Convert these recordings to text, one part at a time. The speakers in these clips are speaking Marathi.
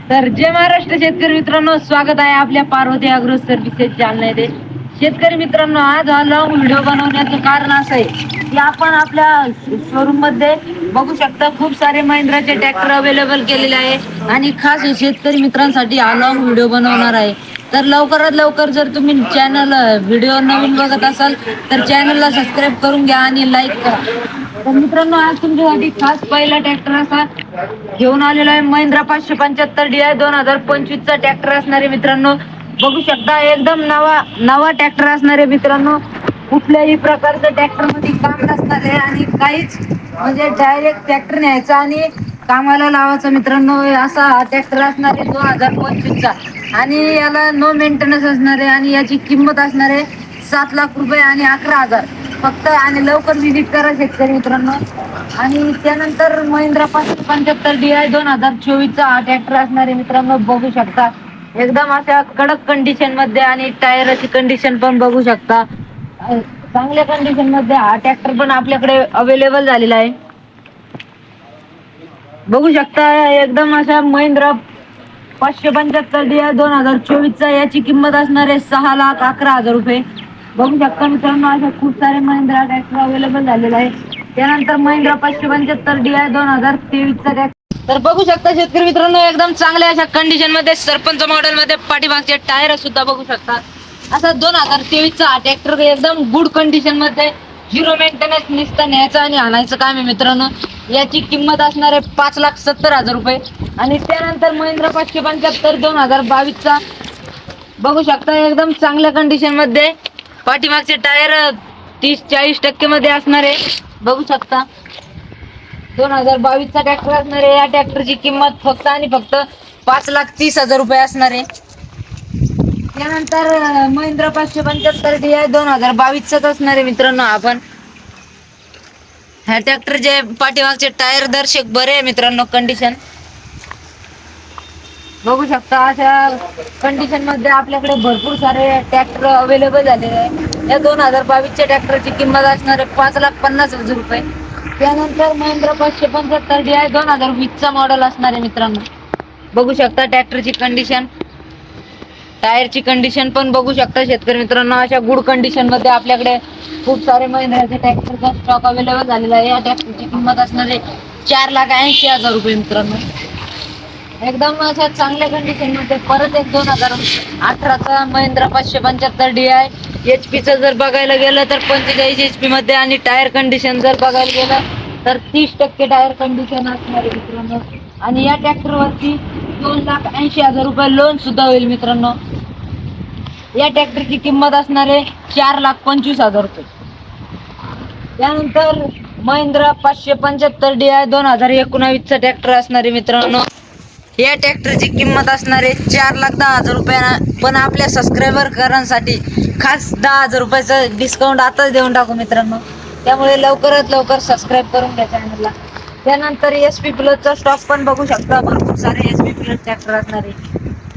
तर जय महाराष्ट्र शेतकरी मित्रांनो, स्वागत आहे आपल्या पार्वती अॅग्रो सर्व्हिसेस जालना येथे. शेतकरी मित्रांनो, आज हा लॉंग व्हिडिओ बनवण्याचं कारण असं आहे की आपण आपल्या शोरूम मध्ये बघू शकता खूप सारे महिंद्राचे ट्रॅक्टर अवेलेबल केलेले आहे आणि खास शेतकरी मित्रांसाठी हा लॉंग व्हिडिओ बनवणार आहे. तर लवकरात लवकर जर तुम्ही चॅनल व्हिडिओ नवीन बघत असाल तर चॅनलला सबस्क्राईब करून घ्या आणि लाईक करा. तर मित्रांनो, आज तुमच्यासाठी खास पहिला ट्रॅक्टर असा घेऊन आलेला आहे, महिंद्रा 575 DI 2025 चा ट्रॅक्टर असणार आहे मित्रांनो. बघू शकता एकदम नवा ट्रॅक्टर असणार आहे मित्रांनो. कुठल्याही प्रकारचं ट्रॅक्टर मध्ये काम नसणार आहे आणि काहीच म्हणजे डायरेक्ट ट्रॅक्टर न्यायचा आणि कामाला लावायचं मित्रांनो. असा हा ट्रॅक्टर असणार आहे 2025 चा आणि याला नो मेंटेनन्स असणार आहे आणि याची किंमत असणार आहे 7 लाख रुपये आणि 11,000 फक्त. आणि लवकर विजिट करा शेतकरी मित्रांनो. आणि त्यानंतर महिंद्रा 575 DI 2024 चा हा ट्रॅक्टर असणार आहे मित्रांनो. बघू शकता एकदम अशा कडक कंडिशन मध्ये आणि टायराची कंडिशन पण बघू शकता चांगल्या कंडिशन मध्ये हा ट्रॅक्टर पण आपल्याकडे अवेलेबल झालेला आहे. बघू शकता एकदम अशा महिंद्रा 575 DI 2024 चा याची किंमत असणार आहे 6,11,000 रुपये. बघू शकता मित्रांनो, अशा खूप सारे महिंद्रा ट्रॅक्टर अवेलेबल झालेला आहे. त्यानंतर महिंद्रा 575 DI 2023 चा ट्रॅक्टर. तर बघू शकता शेतकरी मित्रांनो, एकदम चांगल्या अशा कंडिशन मध्ये सरपंच मॉडेल मध्ये पाठीमागचे टायर सुद्धा बघू शकता. असा 2023 चा हा ट्रॅक्टर एकदम गुड कंडिशन मध्ये झिरो मेंटेनन्स नुसतं न्यायचं आणि आणायचं काम आहे मित्रांनो. याची किंमत असणार आहे 5,70,000 रुपये. आणि त्यानंतर महिंद्रा 575 2022 चा बघू शकता एकदम चांगल्या कंडिशन मध्ये पाठीमागचे टायर 30-40% मध्ये असणार आहे. बघू शकता 2022 चा ट्रॅक्टर असणार आहे. या ट्रॅक्टरची किंमत फक्त आणि फक्त 5,30,000 रुपये असणार आहे. त्यानंतर महिंद्रा 575 DI 2022 चाच असणार आहे मित्रांनो. आपण ह्या ट्रॅक्टरचे पाठीमागचे टायर दर्शक बरे आहे मित्रांनो. कंडिशन बघू शकता अशा कंडिशन मध्ये आपल्याकडे भरपूर सारे ट्रॅक्टर अवेलेबल झालेले आहे. या 2022 च्या ट्रॅक्टरची किंमत असणार आहे 5,50,000 रुपये. त्यानंतर महिंद्रा 575 DI 2020 चा मॉडेल असणार आहे मित्रांनो. बघू शकता ट्रॅक्टरची कंडिशन, टायरची कंडिशन पण बघू शकता शेतकरी मित्रांनो. अशा गुड कंडिशन मध्ये आपल्याकडे खूप सारे महिंद्राचे ट्रॅक्टरचा स्टॉक अवेलेबल झालेला आहे. या ट्रॅक्टरची किंमत असणार आहे 4,80,000 रुपये मित्रांनो. एकदम अशा चांगल्या कंडिशन मध्ये परत एक 2018 महिंद्रा 575 DI HP च जर बघायला गेलं तर 45 HP मध्ये आणि टायर कंडिशन जर बघायला गेलं तर 30% टायर कंडिशन असणार आहे मित्रांनो. आणि या ट्रॅक्टर वरती 2,80,000 रुपये लोन सुद्धा होईल मित्रांनो. या ट्रॅक्टरची किंमत असणार आहे 4,25,000 रुपये. त्यानंतर महिंद्रा 575 DI 2019 चा ट्रॅक्टर असणार आहे मित्रांनो. या ट्रॅक्टरची किंमत असणार आहे 4,10,000 रुपये. पण आपल्या सबस्क्रायबरांसाठी खास 10,000 रुपयाचं डिस्काउंट आताच देऊन टाकू मित्रांनो. त्यामुळे लवकरात लवकर सबस्क्राईब करून घ्या चॅनलला. त्यानंतर SP प्लसचा स्टॉक पण बघू शकता. भरपूर सारे SP प्लस ट्रॅक्टर असणार आहे.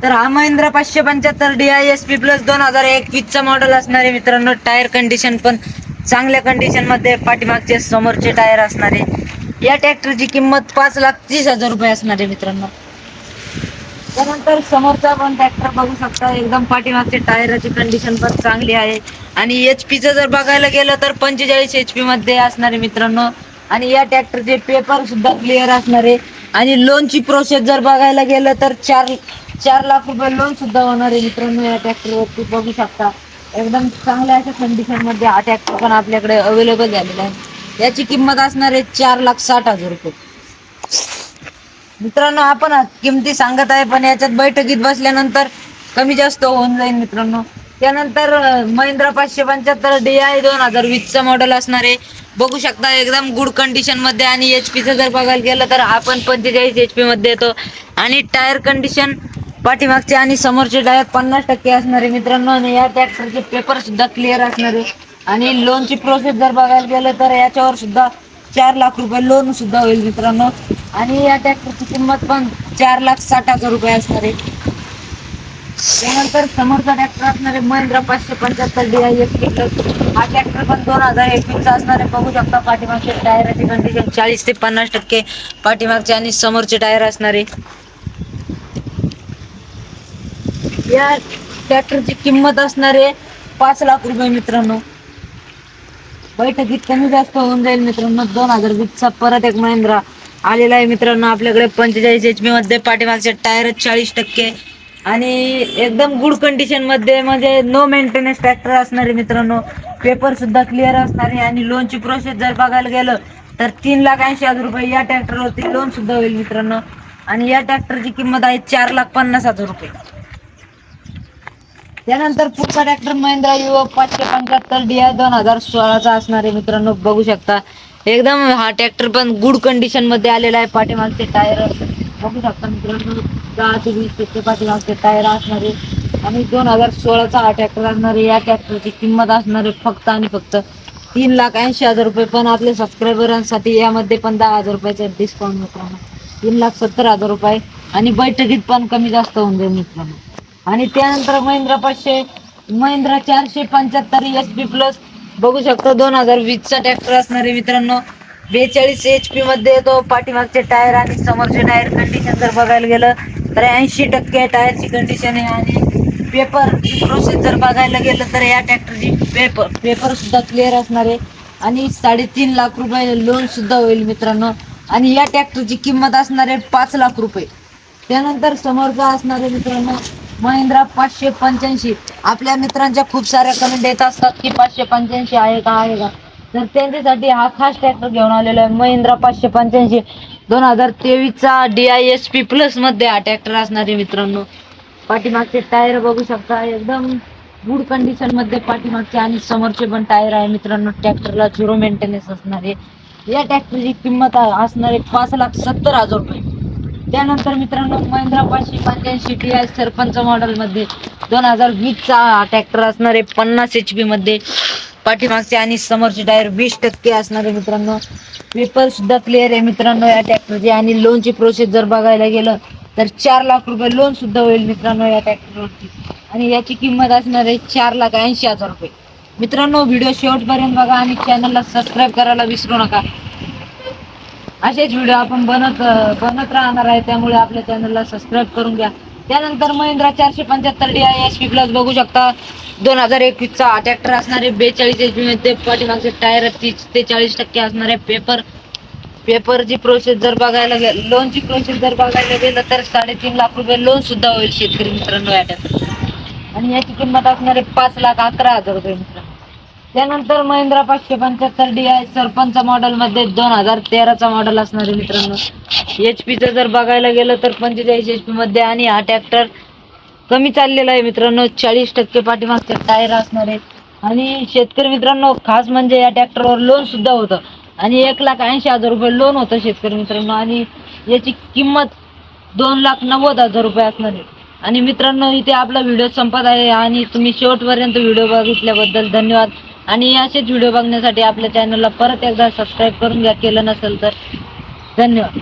तर हा महिंद्रा 575 DI SP प्लस 2021 चा मॉडेल असणार आहे मित्रांनो. टायर कंडिशन पण चांगल्या कंडिशन मध्ये पाठीमागचे समोरचे टायर असणार आहे. या ट्रॅक्टरची किंमत 5,30,000 रुपये असणार आहे मित्रांनो. त्यानंतर समोरचा पण ट्रॅक्टर बघू शकता. एकदम पाठीमागचे टायराची कंडिशन पण चांगली आहे. आणि HP चं जर बघायला गेलं तर 45 HP मध्ये असणार आहे मित्रांनो. आणि या ट्रॅक्टरचे पेपर सुद्धा क्लिअर असणार आहे. आणि लोनची प्रोसेस जर बघायला गेलं तर 4 लाख रुपये लोन सुद्धा होणार आहे मित्रांनो. या ट्रॅक्टरवरती बघू शकता एकदम चांगल्या अशा कंडिशन मध्ये हा ट्रॅक्टर पण आपल्याकडे अवेलेबल झालेला आहे. याची किंमत असणार आहे 4,60,000 रुपये मित्रांनो. आपण किमती सांगत आहे पण याच्यात बैठकीत बसल्यानंतर कमी जास्त होऊन जाईल मित्रांनो. त्यानंतर महिंद्रा 575 DI 2020 चा मॉडेल असणार आहे. बघू शकता एकदम गुड कंडिशन मध्ये. आणि HP चं जर बघायला गेलं तर आपण 45 HP मध्ये येतो. आणि टायर कंडिशन पाठीमागचे आणि समोरचे टायर 50% असणार आहे मित्रांनो. आणि या ट्रॅक्टरचे पेपर सुद्धा क्लिअर असणार आहे. आणि लोनची प्रोसेस जर बघायला गेलं तर याच्यावर सुद्धा 4 लाख रुपये लोन सुद्धा होईल मित्रांनो. आणि या ट्रॅक्टरची किंमत पण 4,60,000 रुपये असणार आहे. त्यानंतर समोरचा ट्रॅक्टर असणार आहे महिंद्रा 575 DI SP प्लस. हा ट्रॅक्टर पण 2021 चा असणार आहे. बघू शकता पाठीमागचे टायराची कंडिशन 40 ते 50% पाठीमागचे आणि समोरचे टायर असणार आहे. या ट्रॅक्टरची किंमत असणार आहे 5 लाख रुपये मित्रांनो. बैठकीत कमी जास्त होऊन जाईल मित्रांनो. 2020चा परत एक महिंद्रा आलेला आहे मित्रांनो आपल्याकडे. 45 HP मध्ये पाठीमागचे टायर 40% आणि एकदम गुड कंडिशन मध्ये, म्हणजे नो मेंटेनन्स ट्रॅक्टर असणार आहे मित्रांनो. पेपर सुद्धा क्लिअर असणार आहे आणि लोनची प्रोसेस जर बघायला गेलं तर 3,80,000 रुपये या ट्रॅक्टरवरती लोन सुद्धा होईल मित्रांनो. आणि या ट्रॅक्टरची किंमत आहे 4,50,000 रुपये. त्यानंतर पुढचा ट्रॅक्टर महिंद्रा युवक 575 DI 2016चा असणार आहे मित्रांनो. बघू शकता एकदम हा ट्रॅक्टर पण गुड कंडिशन मध्ये आलेला आहे. पाठीमागचे टायर बघू शकता मित्रांनो, 10 ते 20 पाठीमागचे टायर असणार आहे आणि 2016चा हा ट्रॅक्टर असणार आहे. या ट्रॅक्टरची किंमत असणार आहे फक्त आणि फक्त 3,80,000 रुपये. पण आपल्या सबस्क्रायबरांसाठी यामध्ये पण 10,000 रुपयाचा डिस्काउंट मित्रांनो. 3,70,000 रुपये आणि बैठकीत पण कमी जास्त होऊन जाईल मित्रांनो. आणि त्यानंतर महिंद्रा 475 HP प्लस बघू शकतो 2020चा ट्रॅक्टर असणार आहे मित्रांनो. 42 HP मध्ये येतो. पाठीमागचे टायर आणि समोरचे टायर कंडिशन जर बघायला गेलं तर 80% टायरची कंडिशन आहे. आणि पेपर प्रोसेस जर बघायला गेलं तर या ट्रॅक्टरची पेपर सुद्धा क्लिअर असणार आहे आणि 3.5 लाख रुपये लोन सुद्धा होईल मित्रांनो. आणि या ट्रॅक्टरची किंमत असणार आहे 5 लाख रुपये. त्यानंतर समोरचा असणार आहे मित्रांनो महिंद्रा 585. आपल्या मित्रांच्या खूप साऱ्या कमेंट येत असतात की 585 आहे का. तर त्यांच्यासाठी हा खास ट्रॅक्टर घेऊन आलेला आहे महिंद्रा 585 2023चा DI प्लस मध्ये हा ट्रॅक्टर असणार आहे मित्रांनो. पाठीमागचे टायर बघू शकता एकदम गुड कंडिशन मध्ये पाठीमागचे आणि समोरचे पण टायर आहे मित्रांनो. ट्रॅक्टरला 0 मेंटेनन्स असणार आहे. या ट्रॅक्टरची किंमत असणार आहे 5,70,000 रुपये. त्यानंतर मित्रांनो महिंद्रा 585 DI सरपंच मॉडेल मध्ये 2020चा हा ट्रॅक्टर असणार आहे 50 HP मध्ये. पाठीमागचे आणि समोरचे टायर 20% असणार आहे मित्रांनो. पेपर सुद्धा क्लिअर आहे मित्रांनो या ट्रॅक्टरचे. आणि लोनची प्रोसेस जर बघायला गेलं तर 4 लाख रुपये लोन सुद्धा होईल मित्रांनो या ट्रॅक्टरवरती. आणि याची किंमत असणार आहे 4,80,000 रुपये. मित्रांनो व्हिडिओ शेवटपर्यंत बघा आणि चॅनलला सबस्क्राईब करायला विसरू नका. असेच व्हिडिओ आपण बनत राहणार आहे, त्यामुळे आपल्या चॅनलला सबस्क्राईब करून घ्या. त्यानंतर महिंद्रा 475 DI SP प्लस बघू शकता 2021चा हा ट्रॅक्टर असणार आहे 42 HP मध्ये. पाठीमागचे टायर 30 ते 40% असणार आहे. पेपरची प्रोसेस जर बघायला गेलं, लोनची प्रोसेस जर बघायला गेलं तर 3.5 लाख रुपये लोन सुद्धा होईल शेतकरी मित्रांनो या ट्रॅक्टर. आणि याची किंमत असणार आहे 5,11,000 रुपये मित्रांनो. त्यानंतर महिंद्रा 575 DI सरपंच मॉडेल मध्ये 2013चा मॉडेल असणार आहे मित्रांनो. HP जर बघायला गेलं तर 45 HP मध्ये. आणि हा ट्रॅक्टर कमी चाललेला आहे मित्रांनो. 40% पाठीमागचे टायर असणार आहे. आणि शेतकरी मित्रांनो खास म्हणजे या ट्रॅक्टरवर लोन सुद्धा होतं आणि 1,80,000 रुपये लोन होतं शेतकरी मित्रांनो. आणि याची किंमत 2,90,000 रुपये असणार आहे. आणि मित्रांनो इथे आपला व्हिडिओ संपत आहे आणि तुम्ही शेवटपर्यंत व्हिडिओ बघितल्याबद्दल धन्यवाद. आणि असेच व्हिडिओ बघण्यासाठी आपल्या चॅनलला परत एकदा सबस्क्राईब करून घ्या केलं नसेल तर. धन्यवाद.